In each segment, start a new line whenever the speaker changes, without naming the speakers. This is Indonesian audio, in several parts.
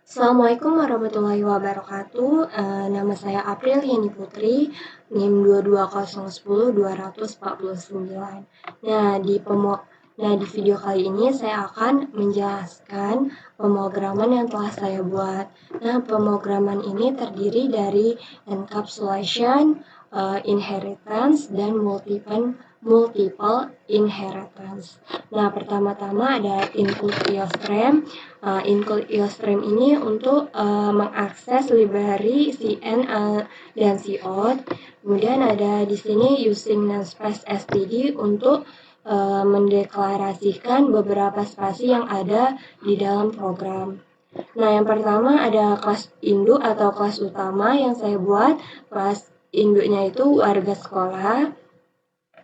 Assalamualaikum warahmatullahi wabarakatuh. Nama saya April Yani Putri, NIM 22010-249. Di video kali ini saya akan menjelaskan pemrograman yang telah saya buat. Nah, pemrograman ini terdiri dari encapsulation, inheritance, dan multiple inheritance. Nah, pertama-tama ada include iostream. Include iostream ini untuk mengakses library cn dan cout. Kemudian ada di sini using namespace std untuk mendeklarasikan beberapa spasi yang ada di dalam program. Nah, yang pertama ada kelas induk atau kelas utama yang saya buat. Kelas induknya itu warga sekolah.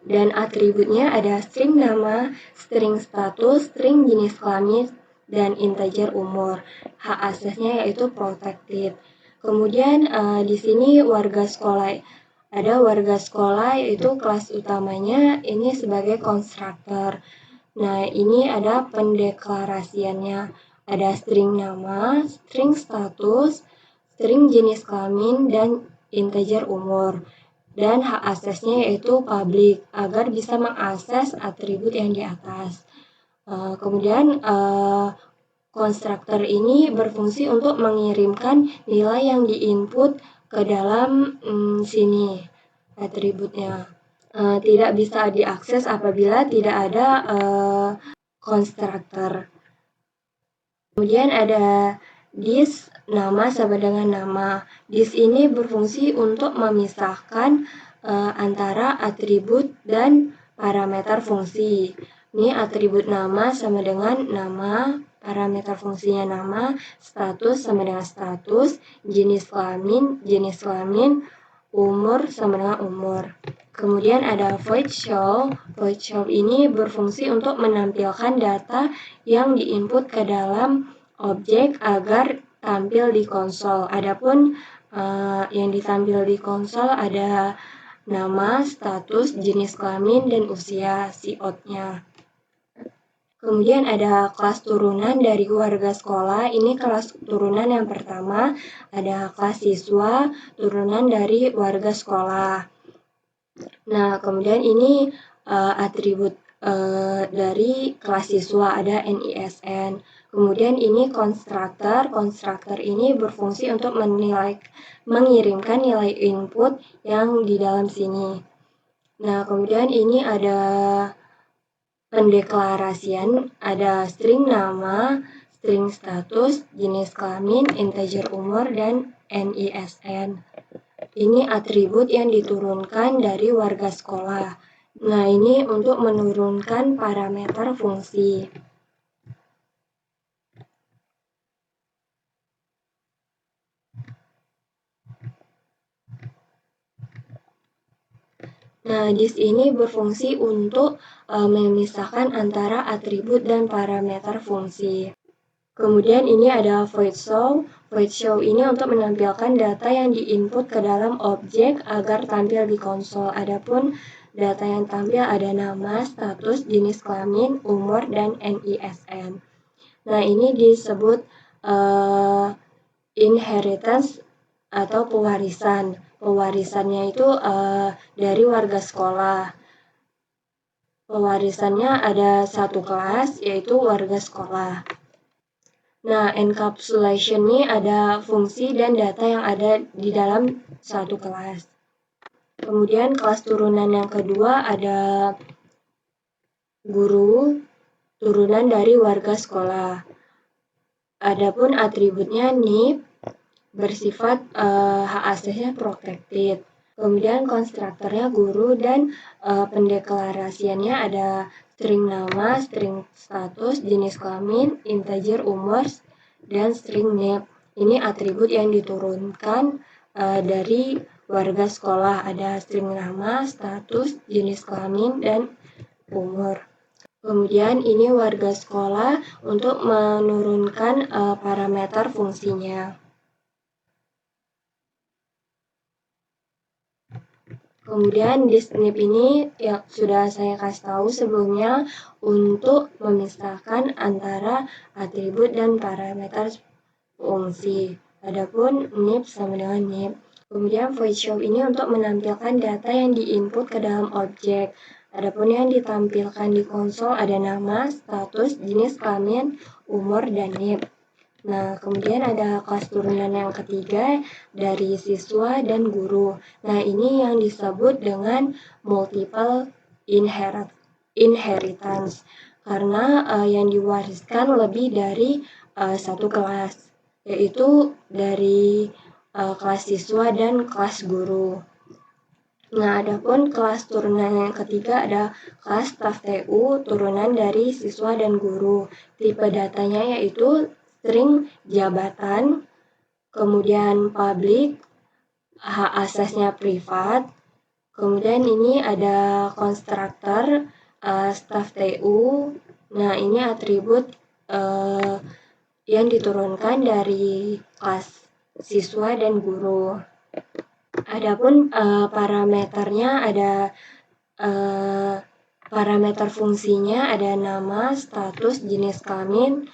Dan atributnya ada string nama, string status, string jenis kelamin, dan integer umur. Hak aksesnya yaitu protected. Kemudian di sini warga sekolah. Ada warga sekolah yaitu kelas utamanya ini sebagai konstruktor. Nah, ini ada pendeklarasiannya. Ada string nama, string status, string jenis kelamin, dan integer umur. Dan hak aksesnya yaitu public agar bisa mengakses atribut yang di atas. Kemudian konstruktor ini berfungsi untuk mengirimkan nilai yang diinput ke dalam sini atributnya. Tidak bisa diakses apabila tidak ada konstruktor. Kemudian ada this nama sama dengan nama. This ini berfungsi untuk memisahkan antara atribut dan parameter fungsi. Ini atribut nama sama dengan nama, parameter fungsinya nama, status sama dengan status, jenis kelamin, umur sama dengan umur. Kemudian ada void show. Void show ini berfungsi untuk menampilkan data yang diinput ke dalam objek agar tampil di konsol. Adapun yang ditampil di konsol ada nama, status, jenis kelamin, dan usia cout-nya. Kemudian ada kelas turunan dari warga sekolah. Ini kelas turunan yang pertama. Ada kelas siswa, turunan dari warga sekolah. Nah, kemudian ini atribut dari kelas siswa ada NISN. Kemudian ini konstruktor. Konstruktor ini berfungsi untuk mengirimkan nilai input yang di dalam sini. Nah, kemudian ini ada pendeklarasian, ada string nama, string status, jenis kelamin, integer umur, dan NISN. Ini atribut yang diturunkan dari warga sekolah. Nah, ini untuk menurunkan parameter fungsi. Nah, this ini berfungsi untuk memisahkan antara atribut dan parameter fungsi. Kemudian ini ada void show. Void show ini untuk menampilkan data yang diinput ke dalam objek agar tampil di konsol. Adapun data yang tampil ada nama, status, jenis kelamin, umur, dan NISN. Nah, ini disebut inheritance atau pewarisan. Pewarisannya itu dari warga sekolah. Pewarisannya ada satu kelas, yaitu warga sekolah. Nah, encapsulation ini ada fungsi dan data yang ada di dalam satu kelas. Kemudian kelas turunan yang kedua ada guru, turunan dari warga sekolah. Adapun atributnya NIP bersifat hak aksesnya protected. Kemudian konstruktornya guru dan pendeklarasiannya ada string nama, string status, jenis kelamin, integer umur, dan string name. Ini atribut yang diturunkan dari warga sekolah. Ada string nama, status, jenis kelamin, dan umur. Kemudian ini warga sekolah untuk menurunkan parameter fungsinya. Kemudian di snip ini yang sudah saya kasih tahu sebelumnya untuk memisahkan antara atribut dan parameter fungsi. Adapun NIP sama dengan NIP. Kemudian void show ini untuk menampilkan data yang diinput ke dalam objek. Adapun yang ditampilkan di konsol ada nama, status, jenis kelamin, umur, dan NIP. Nah, kemudian ada kelas turunan yang ketiga dari siswa dan guru. Nah, ini yang disebut dengan multiple inheritance karena yang diwariskan lebih dari satu kelas, yaitu dari kelas siswa dan kelas guru. Nah, adapun kelas turunan yang ketiga ada kelas staf TU turunan dari siswa dan guru. Tipe datanya yaitu string jabatan, kemudian public, hak asasnya privat, kemudian ini ada konstruktor staf TU. Nah, ini atribut yang diturunkan dari kelas siswa dan guru. Adapun parameternya ada parameter fungsinya ada nama, status, jenis kelamin,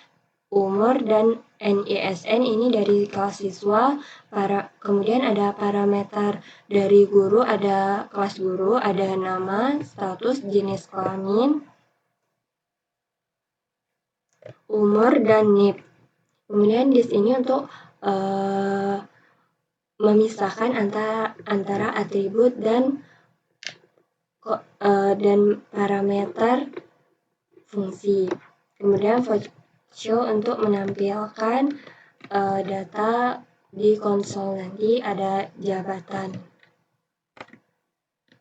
umur, dan NISN ini dari kelas siswa. Kemudian ada parameter dari guru, ada kelas guru, ada nama, status, jenis kelamin, umur, dan NIP. Kemudian di sini untuk memisahkan antara atribut dan parameter fungsi. Kemudian void show untuk menampilkan data di konsol, nanti ada jabatan.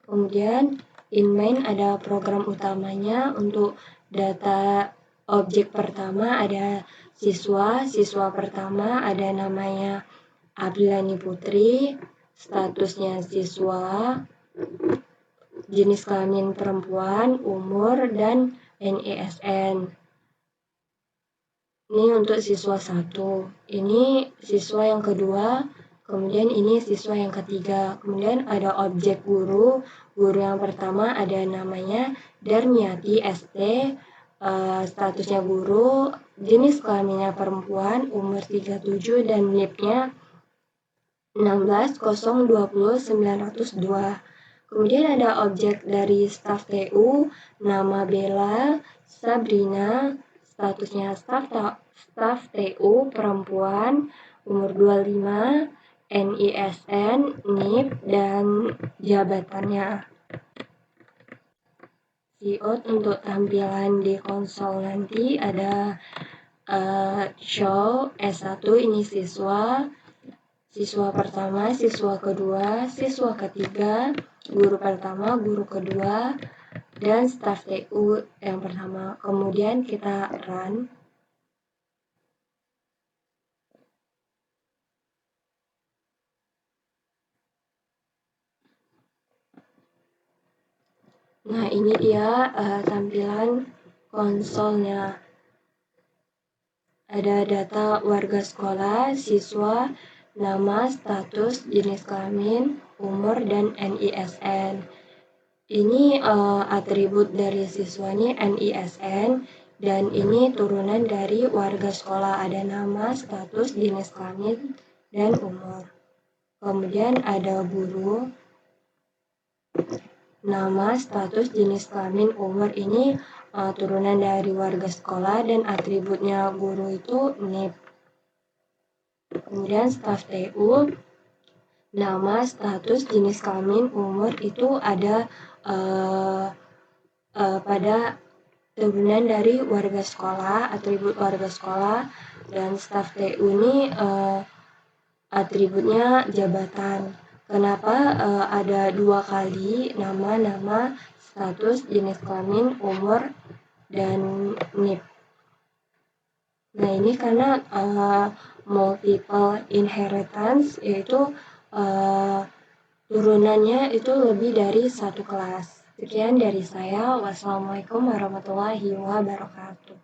Kemudian in main ada program utamanya. Untuk data objek pertama ada siswa pertama ada namanya Abdulani Putri, statusnya siswa, jenis kelamin perempuan, umur, dan NISN. Ini untuk siswa 1. Ini siswa yang kedua, kemudian ini siswa yang ketiga. Kemudian ada objek guru. Guru yang pertama ada namanya Darmiati ST, statusnya guru, jenis kelaminnya perempuan, umur 37, dan NIP-nya 16020902. Kemudian ada objek dari staf TU, nama Bella Sabrina, statusnya staf TU perempuan, umur 25, NISN, NIP, dan jabatannya. Layout untuk tampilan di konsol nanti ada show S1 ini siswa pertama, siswa kedua, siswa ketiga, guru pertama, guru kedua, dan staf TU yang pertama. Kemudian kita run. Nah, ini dia tampilan konsolnya. Ada data warga sekolah, siswa, nama, status, jenis kelamin, umur, dan NISN. Ini atribut dari siswa ini NISN, dan ini turunan dari warga sekolah. Ada nama, status, jenis kelamin, dan umur. Kemudian ada guru, nama, status, jenis kelamin, umur. Ini turunan dari warga sekolah, dan atributnya guru itu NIP. Kemudian staf TU, nama, status, jenis kelamin, umur itu ada pada turunan dari warga sekolah, atribut warga sekolah. Dan staf TU ini atributnya jabatan. Kenapa ada 2 kali nama, status, jenis kelamin, umur, dan NIP. Nah, ini karena multiple inheritance, yaitu turunannya itu lebih dari satu kelas. Sekian dari saya. Wassalamualaikum warahmatullahi wabarakatuh.